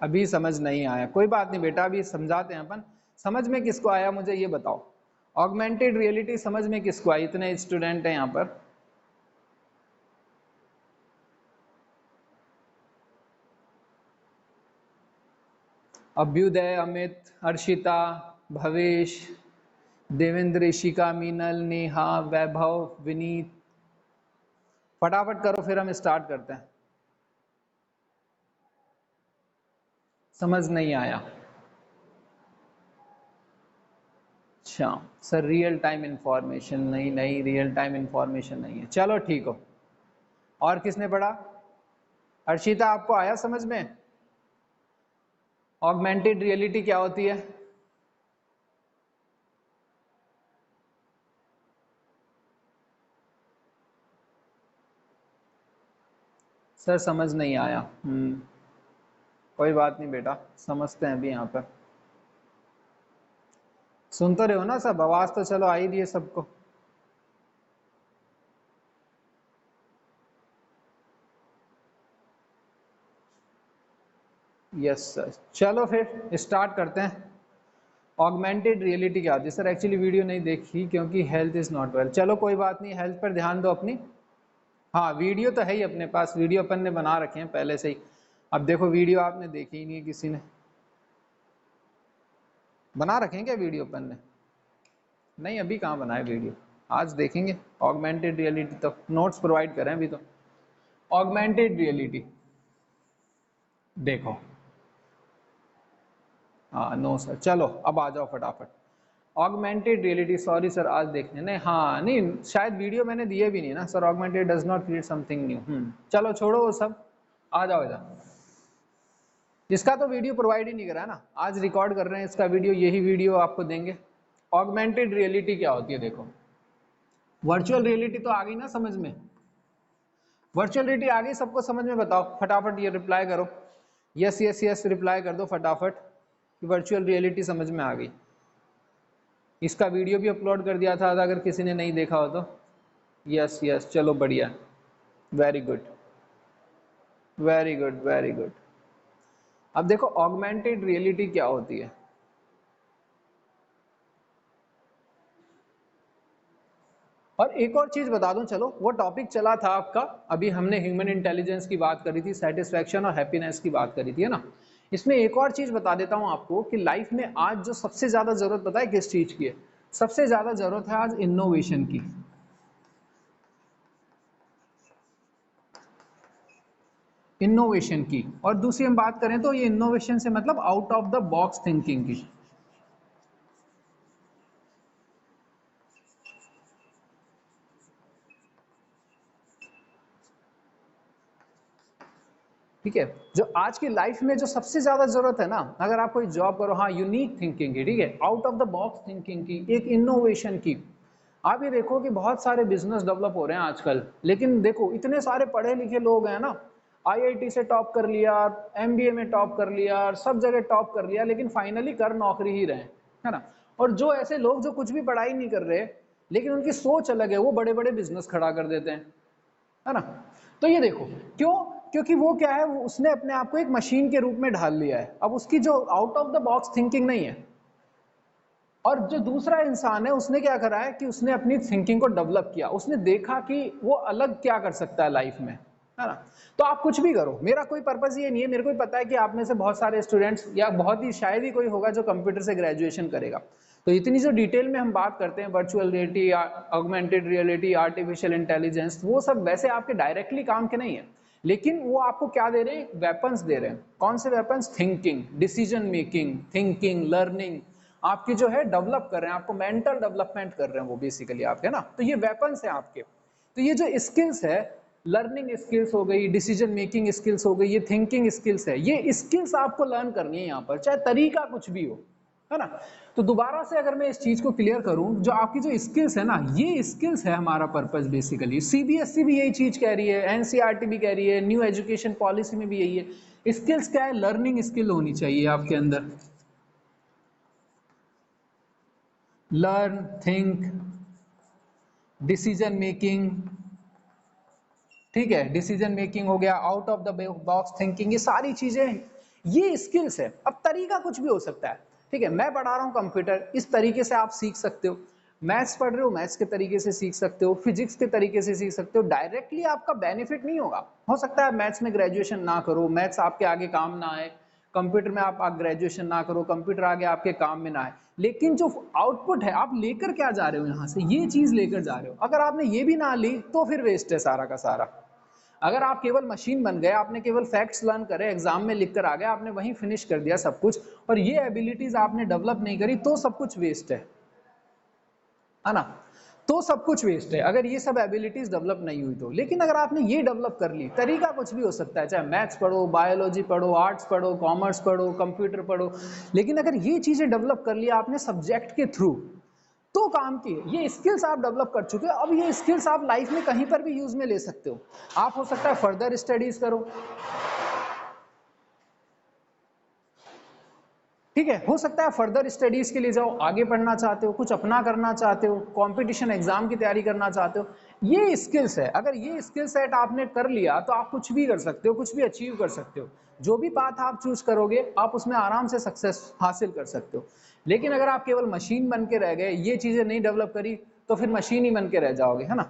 अभी समझ नहीं आया, कोई बात नहीं बेटा, अभी समझाते हैं अपन। समझ में किसको आया मुझे ये बताओ, ऑगमेंटेड रियलिटी समझ में किसको आई? इतने स्टूडेंट हैं यहाँ पर। अभ्युदय, अमित, अर्शिता, भवेश, देवेंद्र, ऋषिका, मीनल, नेहा, वैभव, विनीत, फटाफट करो फिर हम स्टार्ट करते हैं। समझ नहीं आया? अच्छा सर, रियल टाइम इंफॉर्मेशन नहीं, नहीं रियल टाइम इंफॉर्मेशन नहीं है, चलो ठीक हो। और किसने पढ़ा? अर्शिता आपको आया समझ में? ऑगमेंटेड रियलिटी क्या होती है? सर समझ नहीं आया। कोई बात नहीं बेटा, समझते हैं अभी यहाँ पर। सुन तो रहे हो ना सब? आवाज तो चलो आ ही रही है सबको। यस सर, चलो फिर स्टार्ट करते हैं। ऑगमेंटेड रियलिटी क्या होती है? सर एक्चुअली वीडियो नहीं देखी क्योंकि हेल्थ इज़ नॉट वेल। चलो कोई बात नहीं, हेल्थ पर ध्यान दो अपनी। हाँ वीडियो तो है ही अपने पास, वीडियो अपन ने बना रखे हैं पहले से ही। अब देखो वीडियो आपने देखी ही नहीं है किसी ने। बना रखे हैं क्या वीडियो अपन ने? नहीं अभी कहाँ बनाए वीडियो, आज देखेंगे। ऑगमेंटेड रियलिटी तो नोट्स प्रोवाइड करें अभी तो। ऑगमेंटेड रियलिटी देखो, हाँ नो सर, चलो अब आ जाओ फटाफट। ऑगमेंटेड रियलिटी, सॉरी सर आज देखने नहीं, हाँ नहीं शायद वीडियो मैंने दिए भी नहीं ना sir. Augmented does not create something new. चलो छोड़ो वो सब, आ जाओ इधर। इसका तो वीडियो प्रोवाइड ही नहीं करा है ना, आज रिकॉर्ड कर रहे हैं इसका वीडियो, यही वीडियो आपको देंगे। ऑगमेंटेड रियलिटी क्या होती है देखो। वर्चुअल रियलिटी तो आ गई ना समझ में? वर्चुअल रियलिटी आ गई सबको समझ में? बताओ फटाफट, ये रिप्लाई करो, यस यस यस रिप्लाई कर दो फटाफट कि वर्चुअल रियलिटी समझ में आ गई। इसका वीडियो भी अपलोड कर दिया था अगर किसी ने नहीं देखा हो तो। यस यस चलो बढ़िया, very good very good very good. अब देखो ऑगमेंटेड रियलिटी क्या होती है। और एक और चीज बता दूं, चलो वो टॉपिक चला था आपका, अभी हमने ह्यूमन इंटेलिजेंस की बात करी थी, सेटिस्फैक्शन और हैप्पीनेस की बात करी थी, है ना? इसमें एक और चीज बता देता हूं आपको कि लाइफ में आज जो सबसे ज्यादा जरूरत पता है किस चीज की है? सबसे ज्यादा जरूरत है आज इनोवेशन की। इनोवेशन की, और दूसरी हम बात करें तो ये इनोवेशन से मतलब out of the box thinking की। ठीक है, जो आज की लाइफ में जो सबसे ज्यादा जरूरत है ना, अगर आप कोई जॉब करो, हाँ यूनिक थिंकिंग की, ठीक है, out of the box thinking की, एक इनोवेशन की। आप ये देखो कि बहुत सारे बिजनेस डेवलप हो रहे हैं आजकल, लेकिन देखो इतने सारे पढ़े लिखे लोग हैं ना, आईआईटी से टॉप कर लिया, एमबीए में टॉप कर लिया, सब जगह टॉप कर लिया, लेकिन फाइनली कर नौकरी ही रहे, है ना? और जो ऐसे लोग जो कुछ भी पढ़ाई नहीं कर रहे लेकिन उनकी सोच अलग है, वो बड़े बड़े बिजनेस खड़ा कर देते हैं, है ना? तो ये देखो क्यों, क्योंकि वो क्या है, वो उसने अपने आप को एक मशीन के रूप में ढाल लिया है, अब उसकी जो out of the box thinking नहीं है। और जो दूसरा इंसान है उसने क्या करा है कि उसने अपनी थिंकिंग को डेवलप किया, उसने देखा कि वो अलग क्या कर सकता है लाइफ में, है ना? तो आप कुछ भी करो, मेरा कोई पर्पस ये नहीं है, मेरे को पता है कि आप में से बहुत सारे स्टूडेंट्स या बहुत ही शायद ही कोई होगा जो कंप्यूटर से ग्रेजुएशन करेगा। तो इतनी जो डिटेल में हम बात करते हैं, virtual reality, augmented reality, artificial intelligence, वो सब वैसे आपके डायरेक्टली काम के नहीं है, लेकिन वो आपको क्या दे रहे हैं? वेपन्स दे रहे हैं। कौन से weapons? Thinking, decision making, thinking, learning, आपकी जो है डेवलप कर रहे हैं, आपको मेंटल डेवलपमेंट कर रहे हैं वो बेसिकली आपके ना। तो ये वेपन्स है आपके। तो ये जो स्किल्स है, लर्निंग स्किल्स हो गई, डिसीजन मेकिंग स्किल्स हो गई, ये थिंकिंग स्किल्स है, ये स्किल्स आपको लर्न करनी है यहाँ पर, चाहे तरीका कुछ भी हो, है ना? तो दोबारा से अगर मैं इस चीज को क्लियर करूं, जो आपकी जो स्किल्स है ना, ये स्किल्स है हमारा पर्पस बेसिकली। सीबीएसई भी यही चीज कह रही है, एनसीईआरटी भी कह रही है, न्यू एजुकेशन पॉलिसी में भी यही है। स्किल्स क्या है? लर्निंग स्किल होनी चाहिए आपके अंदर। लर्न, थिंक, डिसीजन मेकिंग, ठीक है, डिसीजन मेकिंग हो गया, out of the box thinking, ये सारी चीजें ये स्किल्स है। अब तरीका कुछ भी हो सकता है, ठीक है, मैं पढ़ा रहा हूँ कंप्यूटर, इस तरीके से आप सीख सकते हो, मैथ्स पढ़ रहे हो मैथ्स के तरीके से सीख सकते हो, फिजिक्स के तरीके से सीख सकते हो। डायरेक्टली आपका बेनिफिट नहीं होगा, हो सकता है मैथ्स में ग्रेजुएशन ना करो, मैथ्स आपके आगे काम ना आए, कंप्यूटर में आप ग्रेजुएशन ना करो, कंप्यूटर आगे आपके काम में ना आए, लेकिन जो आउटपुट है आप लेकर क्या जा रहे हो यहाँ से, ये चीज लेकर जा रहे हो। अगर आपने ये भी ना ली तो फिर वेस्ट है सारा का सारा। अगर आप केवल मशीन बन गए, आपने केवल फैक्ट्स लर्न करे, एग्जाम में लिख कर आ गए, आपने वहीं फिनिश कर दिया सब कुछ, और ये एबिलिटीज आपने डेवलप नहीं करी, तो सब कुछ वेस्ट है ना, तो सब कुछ वेस्ट है अगर ये सब एबिलिटीज डेवलप नहीं हुई तो। लेकिन अगर आपने ये डेवलप कर ली, तरीका कुछ भी हो सकता है, चाहे मैथ्स पढ़ो, बायोलॉजी पढ़ो, आर्ट्स पढ़ो, कॉमर्स पढ़ो, कंप्यूटर पढ़ो, लेकिन अगर ये चीजें डेवलप कर लिया आपने सब्जेक्ट के थ्रू, तो काम की है। ये स्किल्स आप डेवलप कर चुके हो, अब ये स्किल्स आप लाइफ में कहीं पर भी यूज में ले सकते हो। आप हो सकता है फर्दर स्टडीज करो, ठीक है, हो सकता है फर्दर स्टडीज के लिए जाओ, आगे पढ़ना चाहते हो, कुछ अपना करना चाहते हो, कंपटीशन एग्जाम की तैयारी करना चाहते हो, ये स्किल्स है। अगर ये स्किल सेट आपने कर लिया तो आप कुछ भी कर सकते हो, कुछ भी अचीव कर सकते हो। जो भी पाथ आप चूज करोगे आप उसमें आराम से सक्सेस हासिल कर सकते हो। लेकिन अगर आप केवल मशीन बन के रह गए, ये चीजें नहीं डेवलप करी, तो फिर मशीन ही बन के रह जाओगे, है ना।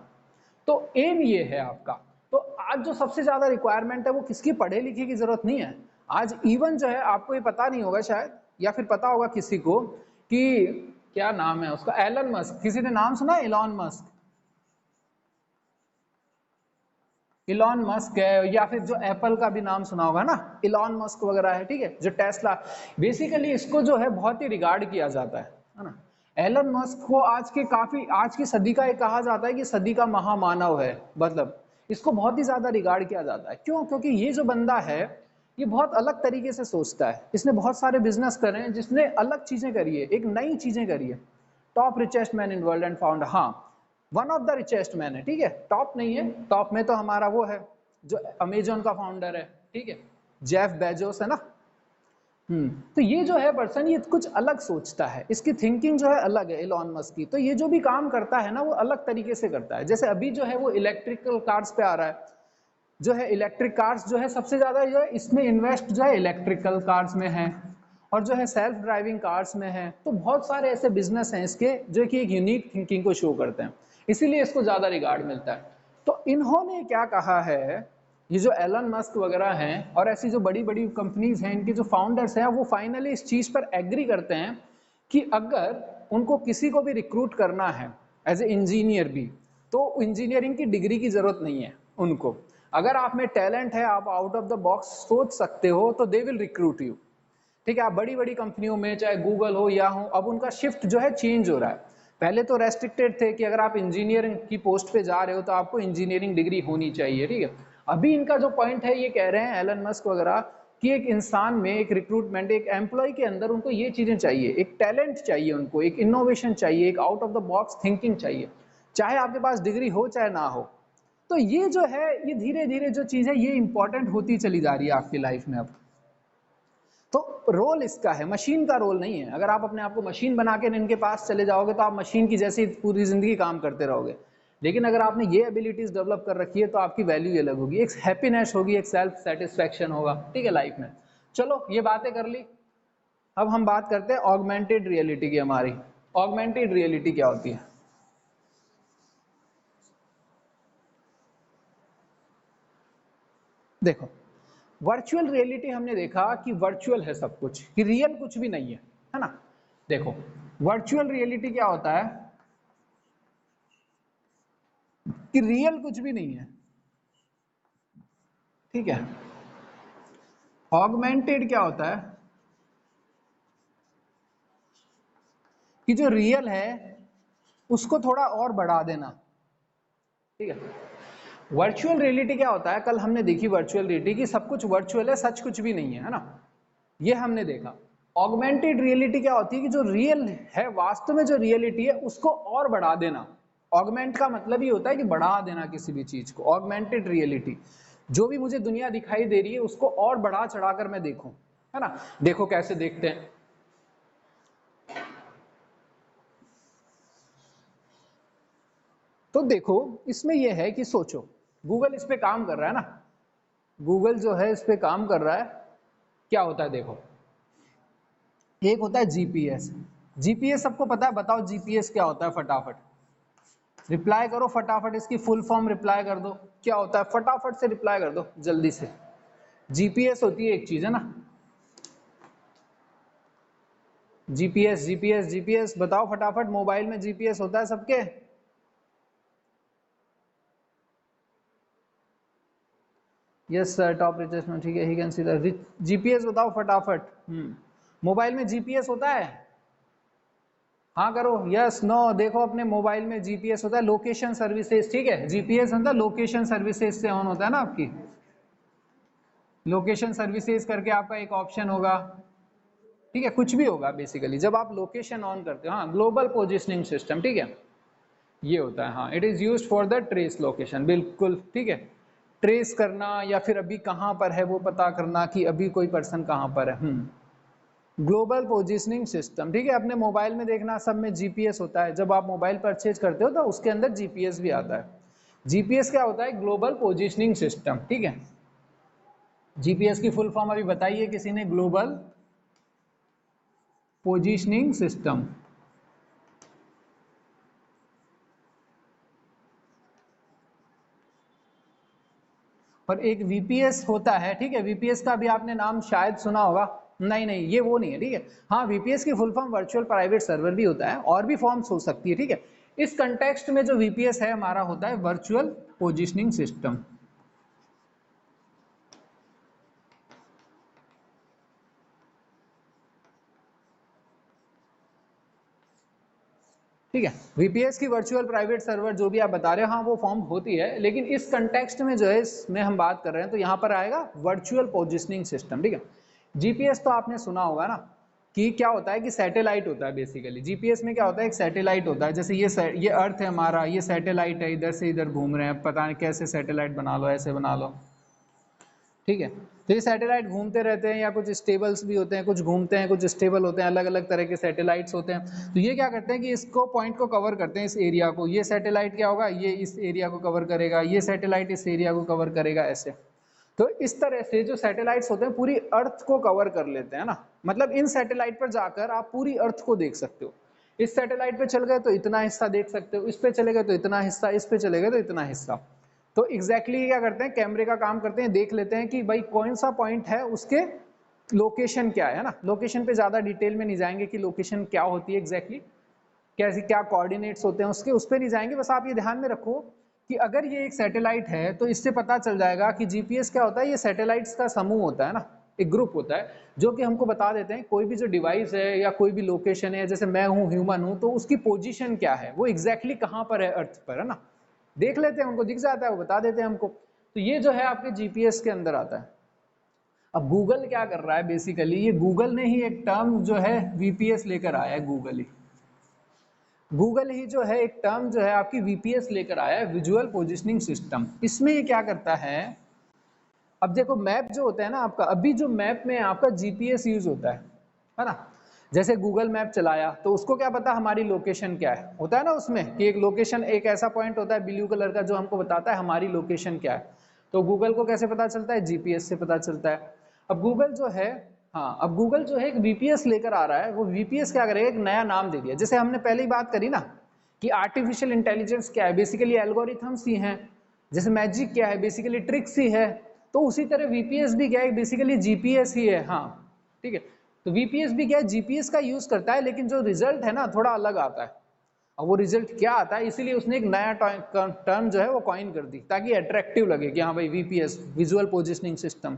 तो एम ये है आपका। तो आज जो सबसे ज्यादा रिक्वायरमेंट है वो किसकी, पढ़े लिखे की जरूरत नहीं है। आज इवन जो है, आपको ये पता नहीं होगा शायद, या फिर पता होगा किसी को, कि क्या नाम है उसका, एलन मस्क, किसी ने नाम सुना है इलॉन मस्क? इलॉन मस्क है, या फिर जो एप्पल का भी नाम सुना होगा ना, इलॉन मस्क वगैरह है, ठीक है, जो टेस्ला, बेसिकली इसको जो है बहुत ही रिगार्ड किया जाता है ना। एलन मस्क को आज की सदी का एक कहा जाता है कि सदी का महामानव है, मतलब इसको बहुत ही ज्यादा रिगार्ड किया जाता है। क्यों? क्योंकि ये जो बंदा है ये बहुत अलग तरीके से सोचता है, इसने बहुत सारे बिजनेस करे हैं, जिसने अलग चीजें करी है, एक नई चीजें करी है। Top richest man in world and found, हाँ, one of the richest man है, ठीक है, टॉप नहीं है, टॉप में तो हमारा वो है जो अमेजोन का फाउंडर है, ठीक है, जेफ बेजोस है ना। तो ये जो है पर्सन, ये कुछ अलग सोचता है, इसकी थिंकिंग जो है अलग है इलॉन मस्क की। तो ये जो भी काम करता है ना वो अलग तरीके से करता है। जैसे अभी जो है वो इलेक्ट्रिकल कार्स पे आ रहा है, जो है इलेक्ट्रिक कार्स जो है सबसे ज्यादा जो है इसमें इन्वेस्ट जो है इलेक्ट्रिकल कार्स में है, और जो है सेल्फ ड्राइविंग कार्स में है। तो बहुत सारे ऐसे बिजनेस हैं इसके जो कि एक यूनिक थिंकिंग को शो करते हैं, इसीलिए इसको ज्यादा रिगार्ड मिलता है। तो इन्होंने क्या कहा है, ये जो एलन मस्क वगैरह हैं और ऐसी जो बड़ी बड़ी कंपनीज हैं, इनके जो फाउंडर्स हैं, वो फाइनली इस चीज पर एग्री करते हैं कि अगर उनको किसी को भी रिक्रूट करना है एज ए इंजीनियर भी, तो इंजीनियरिंग की डिग्री की जरूरत नहीं है उनको। अगर आप में टैलेंट है, आप आउट ऑफ द बॉक्स सोच सकते हो, तो दे विल रिक्रूट यू, ठीक है। आप बड़ी बड़ी कंपनियों में, चाहे गूगल हो या हो, अब उनका शिफ्ट जो है चेंज हो रहा है। पहले तो रेस्ट्रिक्टेड थे कि अगर आप इंजीनियरिंग की पोस्ट पे जा रहे हो तो आपको इंजीनियरिंग डिग्री होनी चाहिए, ठीक है। अभी इनका जो पॉइंट है, ये कह रहे हैं एलन मस्क वगैरह, कि एक इंसान में, एक रिक्रूटमेंट, एक एम्प्लॉय के अंदर उनको ये चीजें चाहिए, एक टैलेंट चाहिए उनको, एक इनोवेशन चाहिए, एक out of the box thinking चाहिए, चाहे आपके पास डिग्री हो चाहे ना हो। तो ये जो है, ये धीरे धीरे जो चीज है ये इंपॉर्टेंट होती चली जा रही है आपकी लाइफ में अब। तो रोल इसका है, मशीन का रोल नहीं है। अगर आप अपने आप को मशीन बना के इनके पास चले जाओगे तो आप मशीन की जैसी पूरी जिंदगी काम करते रहोगे। लेकिन अगर आपने ये एबिलिटीज डेवलप कर रखी है तो आपकी वैल्यू अलग होगी, एक हैप्पीनेस होगी, एक सेल्फ सेटिस्फैक्शन होगा, ठीक है, लाइफ में। चलो ये बातें कर ली, अब हम बात करते हैं ऑगमेंटेड रियलिटी की। हमारी ऑगमेंटेड रियलिटी क्या होती है? देखो, वर्चुअल रियलिटी हमने देखा कि वर्चुअल है सब कुछ, कि रियल कुछ भी नहीं है ना। देखो, वर्चुअल रियलिटी क्या होता है कि रियल कुछ भी नहीं है, ठीक है। ऑगमेंटेड क्या होता है कि जो रियल है उसको थोड़ा और बढ़ा देना, ठीक है। वर्चुअल रियलिटी क्या होता है, कल हमने देखी वर्चुअल रियलिटी कि सब कुछ वर्चुअल है, सच कुछ भी नहीं है ना, ये हमने देखा। ऑगमेंटेड रियलिटी क्या होती है कि जो रियल है, वास्तव में जो रियलिटी है उसको और बढ़ा देना। ऑगमेंट का मतलब ही होता है कि बढ़ा देना किसी भी चीज को। ऑगमेंटेड रियलिटी, जो भी मुझे दुनिया दिखाई दे रही है उसको और बढ़ा चढ़ाकर मैं देखूं, है ना। देखो कैसे देखते हैं, तो देखो इसमें यह है कि सोचो, गूगल इस पे काम कर रहा है ना, गूगल जो है इस पे काम कर रहा है, क्या होता है देखो, एक होता है जीपीएस। जीपीएस सबको पता है, बताओ जीपीएस क्या होता है, फटाफट रिप्लाई करो, फटाफट इसकी फुल फॉर्म रिप्लाई कर दो, क्या होता है फटाफट से रिप्लाई कर दो जल्दी से। जीपीएस होती है एक चीज है ना, जीपीएस जीपीएस जीपीएस बताओ फटाफट, मोबाइल में जीपीएस होता है सबके। यस सर, टॉप रिचेस्ट में, ठीक है, he can see the GPS बताओ फटाफट। मोबाइल में जीपीएस होता है, हाँ करो, यस नो, देखो अपने मोबाइल में जीपीएस होता है, लोकेशन सर्विसेज, ठीक है, जीपीएस होता है लोकेशन सर्विसेज से ऑन होता है ना आपकी, लोकेशन सर्विसेज करके आपका एक ऑप्शन होगा, ठीक है, कुछ भी होगा बेसिकली जब आप लोकेशन ऑन करते हो। हाँ, ग्लोबल पोजिशनिंग सिस्टम, ठीक है, ये होता है, हाँ, it is used for the trace location, बिल्कुल ठीक है, ट्रेस करना या फिर अभी कहाँ पर है वो पता करना कि अभी कोई पर्सन कहाँ पर है। ग्लोबल पोजिशनिंग सिस्टम, ठीक है, अपने मोबाइल में देखना सब में जीपीएस होता है, जब आप मोबाइल परचेज करते हो तो उसके अंदर जीपीएस भी आता है। जीपीएस क्या होता है, ग्लोबल पोजिशनिंग सिस्टम, ठीक है, जीपीएस की फुल फॉर्म अभी बताइए किसी ने, ग्लोबल पोजिशनिंग सिस्टम। और एक वीपीएस होता है, ठीक है, वीपीएस का भी आपने नाम शायद सुना होगा, नहीं नहीं ये वो नहीं है, ठीक है, हाँ वीपीएस की full form virtual private server भी होता है, और भी फॉर्म्स हो सकती है, ठीक है, इस कंटेक्स्ट में जो वीपीएस है हमारा होता है वर्चुअल पोजिशनिंग सिस्टम। ठीक है, वीपीएस की वर्चुअल प्राइवेट सर्वर जो भी आप बता रहे हो, हाँ वो फॉर्म होती है, लेकिन इस कंटेक्स्ट में जो है इसमें हम बात कर रहे हैं तो यहाँ पर आएगा वर्चुअल पोजिशनिंग सिस्टम, ठीक है। जीपीएस तो आपने सुना होगा ना कि क्या होता है कि सैटेलाइट होता है, बेसिकली जीपीएस में क्या होता है, एक सैटेलाइट होता है, जैसे ये अर्थ है हमारा, ये सैटेलाइट है, इधर से इधर घूम रहे हैं, पता नहीं कैसे सैटेलाइट बना लो, ऐसे बना लो, ठीक है, तो ये सैटेलाइट घूमते रहते हैं, या कुछ स्टेबल्स भी होते हैं, कुछ घूमते हैं कुछ स्टेबल होते हैं, अलग अलग तरह के सैटेलाइट्स होते हैं। तो ये क्या करते हैं कि इसको पॉइंट को कवर करते हैं, इस एरिया को, ये सैटेलाइट क्या होगा, ये इस एरिया को कवर करेगा, ये सैटेलाइट इस एरिया को कवर करेगा, ऐसे। तो इस तरह से जो सैटेलाइट्स होते हैं पूरी अर्थ को कवर कर लेते हैं ना, मतलब इन सैटेलाइट पर जाकर आप पूरी अर्थ को देख सकते हो, इस सैटेलाइट पे चल गए तो इतना हिस्सा देख सकते हो, इस पे चले गए तो इतना हिस्सा, इस पे चले गए तो इतना हिस्सा। तो एग्जैक्टली क्या करते हैं, कैमरे का काम करते हैं, देख लेते हैं कि भाई कौन सा पॉइंट है, उसके लोकेशन क्या है ना, लोकेशन पे ज्यादा डिटेल में नहीं जाएंगे कि लोकेशन क्या होती है एग्जैक्टली, कैसे क्या कोऑर्डिनेट्स होते हैं उसके, उस पर नहीं जाएंगे, बस आप ये ध्यान में रखो कि अगर ये एक सैटेलाइट है तो इससे पता चल जाएगा कि जीपीएस क्या होता है, ये सैटेलाइट्स का समूह होता है ना, एक ग्रुप होता है जो कि हमको बता देते हैं कोई भी जो डिवाइस है या कोई भी लोकेशन है, जैसे मैं हूँ ह्यूमन हूँ तो उसकी पोजीशन क्या है, वो एग्जैक्टली कहाँ पर है अर्थ पर, है ना, देख लेते हैं, उनको दिख जाता है, वो बता देते हैं हमको। तो ये जो है आपके जीपीएस के अंदर आता है। अब गूगल क्या कर रहा है, बेसिकली ये गूगल ने ही एक टर्म जो है वीपीएस लेकर आया है, गूगल ही जो है एक टर्म जो है आपकी वीपीएस लेकर आया है, विजुअल पोजिशनिंग सिस्टम। इसमें ये क्या करता है, अब देखो मैप जो होता है ना आपका, अभी जो मैप में आपका जीपीएस यूज होता है ना, जैसे गूगल मैप चलाया तो उसको क्या पता हमारी लोकेशन क्या है, होता है ना उसमें कि एक लोकेशन, एक ऐसा पॉइंट होता है ब्लू कलर का जो हमको बताता है हमारी लोकेशन क्या है, तो गूगल को कैसे पता चलता है, जीपीएस से पता चलता है। अब गूगल जो है, हाँ अब गूगल जो है एक वीपीएस लेकर आ रहा है, वो वीपीएस क्या करेगा, एक नया नाम दे दिया, जैसे हमने पहले ही बात करी ना कि आर्टिफिशियल इंटेलिजेंस क्या है, बेसिकली एल्गोरिथम्स ही हैं, जैसे मैजिक क्या है, बेसिकली ट्रिक्स ही है, तो उसी तरह वीपीएस भी क्या है, बेसिकली जीपीएस ही है, हाँ ठीक है। तो वीपीएस भी क्या है, जीपीएस का यूज करता है, लेकिन जो रिजल्ट है ना थोड़ा अलग आता है। और वो रिजल्ट क्या आता है, इसीलिए उसने एक नया टर्म जो है वो कॉइन कर दी ताकि अट्रैक्टिव लगे कि हाँ भाई वीपीएस, विजुअल पोजिशनिंग सिस्टम।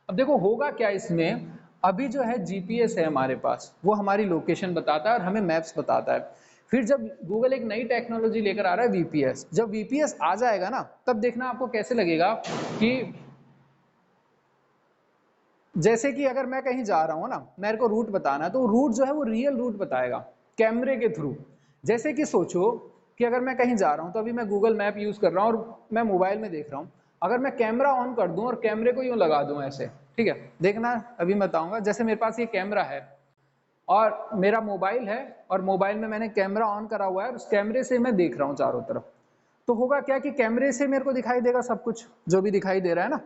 अब देखो होगा क्या इसमें, अभी जो है जीपीएस है हमारे पास, वो हमारी लोकेशन बताता है और हमें मैप्स बताता है। फिर जब गूगल एक नई टेक्नोलॉजी लेकर आ रहा है वीपीएस, जब वीपीएस आ जाएगा ना तब देखना आपको कैसे लगेगा कि जैसे कि अगर मैं कहीं जा रहा हूँ ना, मेरे को रूट बताना है, तो रूट जो है वो रियल रूट बताएगा कैमरे के थ्रू। जैसे कि सोचो कि अगर मैं कहीं जा रहा हूँ, तो अभी मैं गूगल मैप यूज कर रहा हूँ और मैं मोबाइल में देख रहा हूँ, अगर मैं कैमरा ऑन कर दूं और कैमरे को यूं लगा दूं ऐसे, ठीक है, देखना अभी मैं बताऊंगा, जैसे मेरे पास ये कैमरा है और मेरा मोबाइल है, और मोबाइल में मैंने कैमरा ऑन करा हुआ है, उस कैमरे से मैं देख रहा हूँ चारों तरफ, तो होगा क्या कि कैमरे से मेरे को दिखाई देगा सब कुछ जो भी दिखाई दे रहा है ना,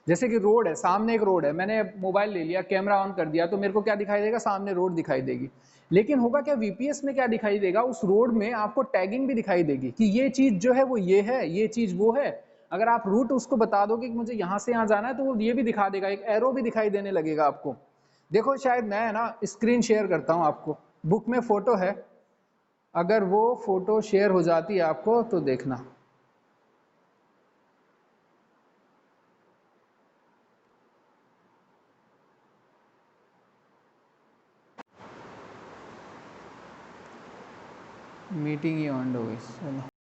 जैसे कि रोड है, सामने एक रोड है, मैंने मोबाइल ले लिया, कैमरा ऑन कर दिया, तो मेरे को क्या दिखाई देगा, सामने रोड दिखाई देगी। लेकिन होगा क्या, वीपीएस में क्या दिखाई देगा, उस रोड में आपको टैगिंग भी दिखाई देगी कि ये चीज जो है वो ये है, ये चीज वो है। अगर आप रूट उसको बता दोगे कि मुझे यहाँ से यहाँ जाना है, तो वो ये भी दिखा देगा, एक एरो भी दिखाई देने लगेगा आपको। देखो शायद मैं ना स्क्रीन शेयर करता हूँ आपको, बुक में फोटो है, अगर वो फोटो शेयर हो जाती है आपको तो देखना। मीटिंग ही ऑन हो गई।